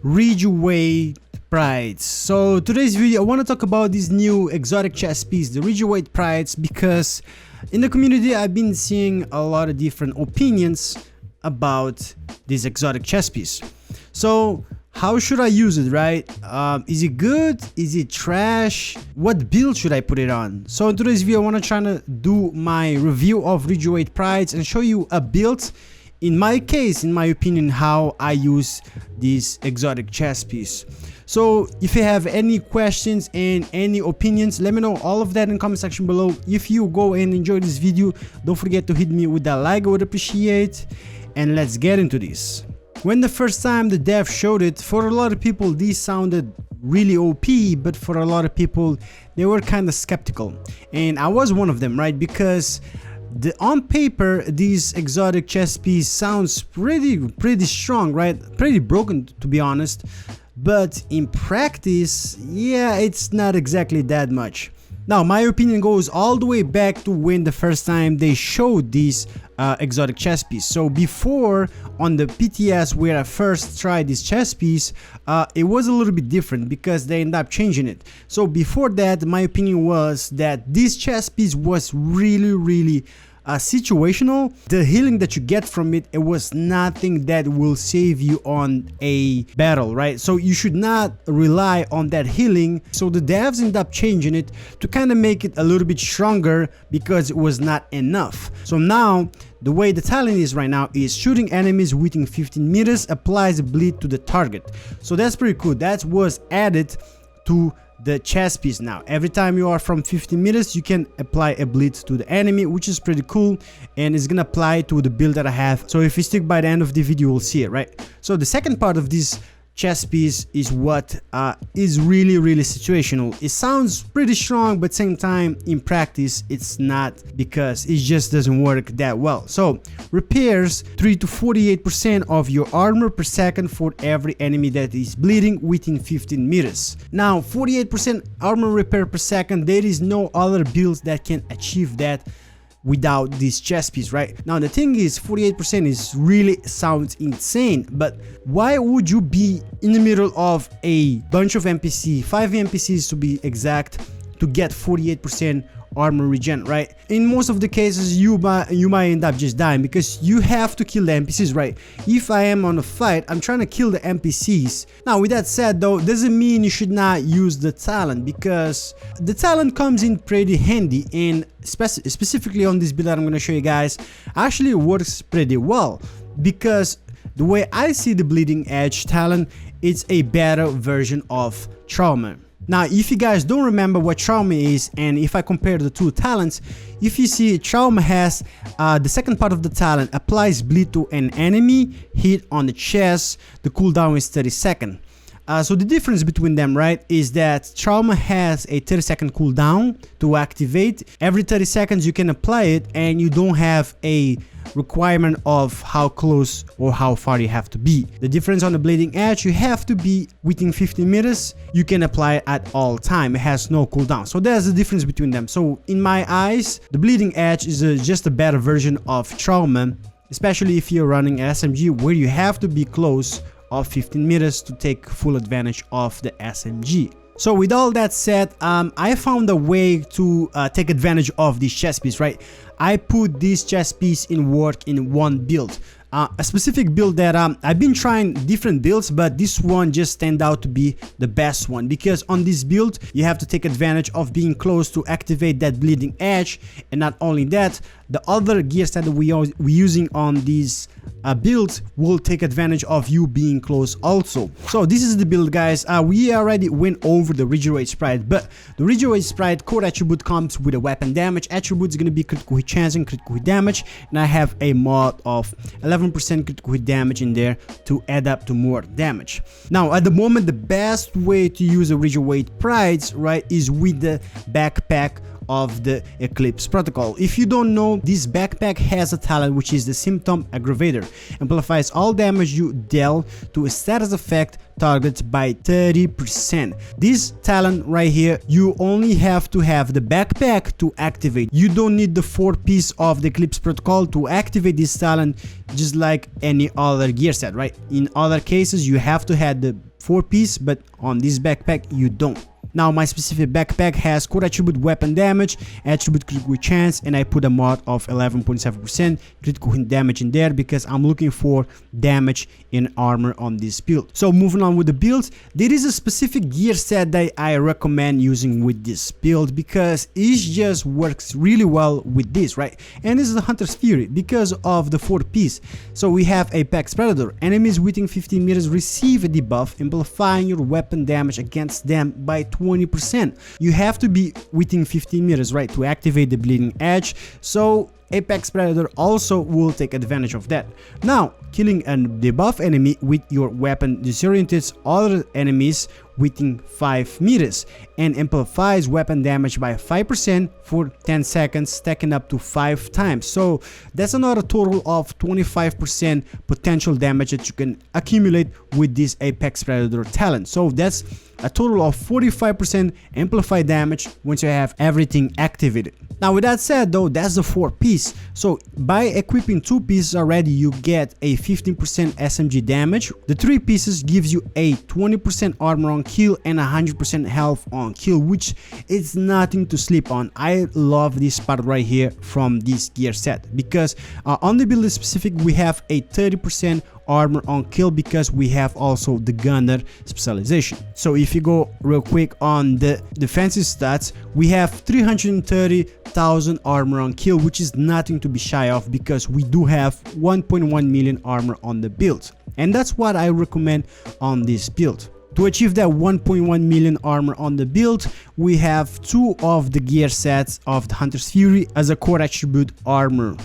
RIDGEWAY'S Prides. So today's video I want to talk about this new exotic chess piece, the RIDGEWAY'S Prides, because in the community I've been seeing a lot of different opinions about this exotic chess piece. So how should I use it, right? Is it good? Is it trash? What build should I put it on? So in today's video I want to try to do my review of RIDGEWAY'S Prides and show you a build, in my case, in my opinion, how I use this exotic chess piece. So if you have any questions and any opinions, let me know all of that in the comment section below. If you go and enjoy this video, don't forget to hit me with that like, I would appreciate. And let's get into this. When the first time the dev showed it, for a lot of people this sounded really OP, but for a lot of people they were kind of skeptical, and I was one of them, right? Because on paper this exotic chess piece sounds pretty strong, right? Pretty broken, to be honest, but in practice, yeah, it's not exactly that much. Now my opinion goes all the way back to when the first time they showed this exotic chess piece. So before, on the PTS where I first tried this chess piece, it was a little bit different because they ended up changing it. So before that, my opinion was that this chess piece was really situational. The healing that you get from it, it was nothing that will save you on a battle, right? So you should not rely on that healing. So the devs ended up changing it to kind of make it a little bit stronger because it was not enough. So now the way the talent is right now is shooting enemies within 15 meters applies a bleed to the target. So that's pretty cool. That was added to the chess piece now. Every time you are from 50 meters, you can apply a bleed to the enemy, which is pretty cool, and it's gonna apply to the build that I have. So if you stick by the end of the video, you'll see it, right? So the second part of this chess piece is what is really situational. It sounds pretty strong, but same time in practice it's not, because it just doesn't work that well. So repairs 3 to 48% of your armor per second for every enemy that is bleeding within 15 meters. Now 48% armor repair per second, there is no other build that can achieve that without this chess piece, right? Now the thing is, 48% is really sounds insane, but why would you be in the middle of a bunch of NPC, 5 NPCs to be exact, to get 48% armor regen, right? In most of the cases you might end up just dying because you have to kill the NPCs, right? If I am on a fight, I'm trying to kill the NPCs. Now with that said though, doesn't mean you should not use the talent, because the talent comes in pretty handy, and specifically on this build that I'm going to show you guys, actually works pretty well, because the way I see the bleeding edge talent, it's a better version of trauma. Now if you guys don't remember what trauma is, and if I compare the two talents, if you see trauma has the second part of the talent applies bleed to an enemy hit on the chest, the cooldown is 30 seconds. So the difference between them, right, is that trauma has a 30-second cooldown to activate. Every 30 seconds you can apply it, and you don't have a requirement of how close or how far you have to be. The difference on the bleeding edge, you have to be within 50 meters. You can apply it at all time. It has no cooldown. So there's the difference between them. So in my eyes, the bleeding edge is just a better version of trauma, especially if you're running SMG where you have to be close of 15 meters to take full advantage of the SMG. So with all that said, I found a way to take advantage of this chess piece, right? I put this chess piece in work in one build. A specific build that I've been trying different builds, but this one just stand out to be the best one, because on this build you have to take advantage of being close to activate that bleeding edge. And not only that, the other gear set that we're using on these builds will take advantage of you being close also. So this is the build, guys. We already went over the RIDGEWAY'S Pride, but the RIDGEWAY'S Pride core attribute comes with a weapon damage attribute. It's going to be critical hit chance and critical hit damage, and I have a mod of 11% critical hit damage in there to add up to more damage. Now at the moment, the best way to use a RIDGEWAY'S Prides, right, is with the backpack of the Eclipse protocol. If you don't know, this backpack has a talent which is the Symptom Aggravator. Amplifies all damage you deal to a status effect target by 30%. This talent right here, you only have to have the backpack to activate. You don't need the 4-piece of the Eclipse protocol to activate this talent, just like any other gear set, right? In other cases you have to have the 4-piece, but on this backpack you don't. Now my specific backpack has core attribute weapon damage, attribute critical chance, and I put a mod of 11.7% critical hit damage in there because I'm looking for damage in armor on this build. So moving on with the build, there is a specific gear set that I recommend using with this build because it just works really well with this, right? And this is the Hunter's Fury because of the 4-piece. So we have Apex Predator. Enemies within 15 meters receive a debuff, amplifying your weapon damage against them by 20%. You have to be within 15 meters, right, to activate the bleeding edge. So Apex Predator also will take advantage of that. Now, killing a debuff enemy with your weapon disorientates other enemies within 5 meters and amplifies weapon damage by 5% for 10 seconds, stacking up to 5 times. So that's another total of 25% potential damage that you can accumulate with this Apex Predator talent. So that's a total of 45% amplified damage once you have everything activated. Now with that said though, that's the 4-piece. So by equipping 2 pieces already, you get a 15% SMG damage. The 3 pieces gives you a 20% armor on kill and 100% health on kill, which is nothing to sleep on. I love this part right here from this gear set because on the build specific we have a 30% armor on kill because we have also the gunner specialization. So if you go real quick on the defensive stats, we have 330,000 armor on kill, which is nothing to be shy of because we do have 1.1 million armor on the build, and that's what I recommend on this build. To achieve that 1.1 million armor on the build, we have 2 of the gear sets of the Hunter's Fury as a core attribute armor.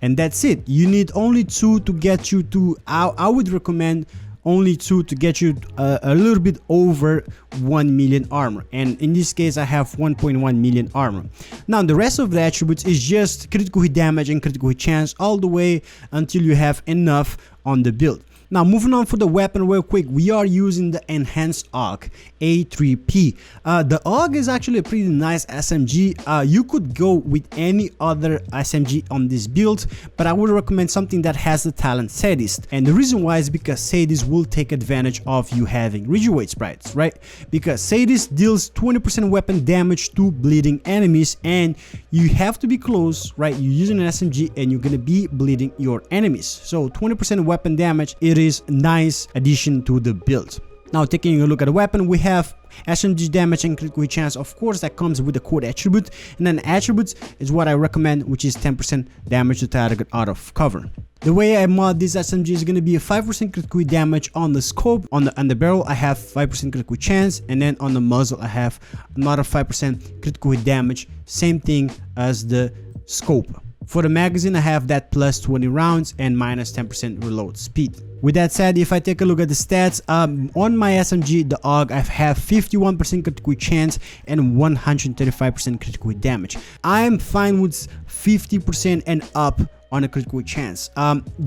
And that's it. You need only 2 to get you to, I would recommend only 2 to get you a little bit over 1 million armor, and in this case I have 1.1 million armor. Now the rest of the attributes is just critical hit damage and critical hit chance all the way until you have enough on the build. Now moving on for the weapon real quick, we are using the enhanced AUG A3P. The AUG is actually a pretty nice SMG. You could go with any other SMG on this build, but I would recommend something that has the talent Sadist. And the reason why is because Sadist will take advantage of you having RIDGEWAY'S sprites, right? Because Sadist deals 20% weapon damage to bleeding enemies, and you have to be close, right? You're using an SMG and you're gonna be bleeding your enemies. So 20% weapon damage, it is a nice addition to the build. Now taking a look at the weapon, we have SMG damage and critical hit chance, of course that comes with the core attribute, and then attributes is what I recommend, which is 10% damage to target out of cover. The way I mod this SMG is going to be a 5% critical hit damage on the scope. On the barrel I have 5% critical chance, and then on the muzzle I have another 5% critical hit damage, same thing as the scope. For the magazine I have that plus 20 rounds and minus 10% reload speed. With that said, if I take a look at the stats, on my SMG, the AUG, I have 51% critical chance and 135% critical damage. I'm fine with 50% and up on a critical chance.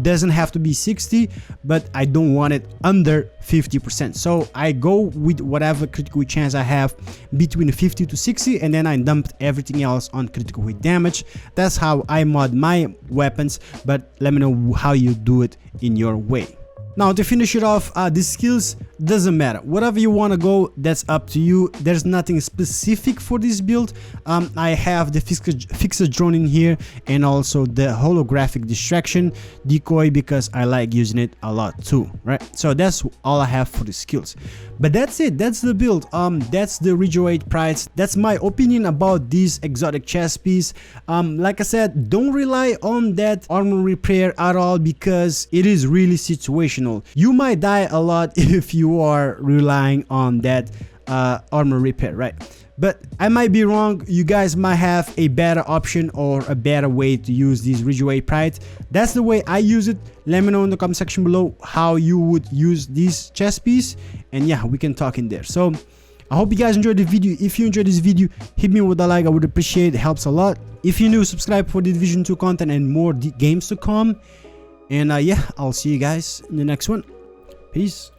Doesn't have to be 60, but I don't want it under 50%. So I go with whatever critical chance I have between 50 to 60, and then I dumped everything else on critical hit damage. That's how I mod my weapons, but let me know how you do it in your way. Now to finish it off, the skills doesn't matter. Whatever you want to go, that's up to you. There's nothing specific for this build. I have the fixer drone in here and also the holographic distraction decoy because I like using it a lot too, right? So that's all I have for the skills. But that's it. That's the build. That's the RIDGEWAY'S price. That's my opinion about this exotic chest piece. Like I said, don't rely on that armor repair at all because it is really situational. You might die a lot if you are relying on that armor repair, right? But I might be wrong. You guys might have a better option or a better way to use these RIDGEWAY'S price. That's the way I use it. Let me know in the comment section below how you would use this chest piece, and yeah, we can talk in there. So I hope you guys enjoyed the video. If you enjoyed this video, hit me with a like. I would appreciate it. Helps a lot. If you're new, subscribe for the Division 2 content and more games to come. And yeah, I'll see you guys in the next one. Peace.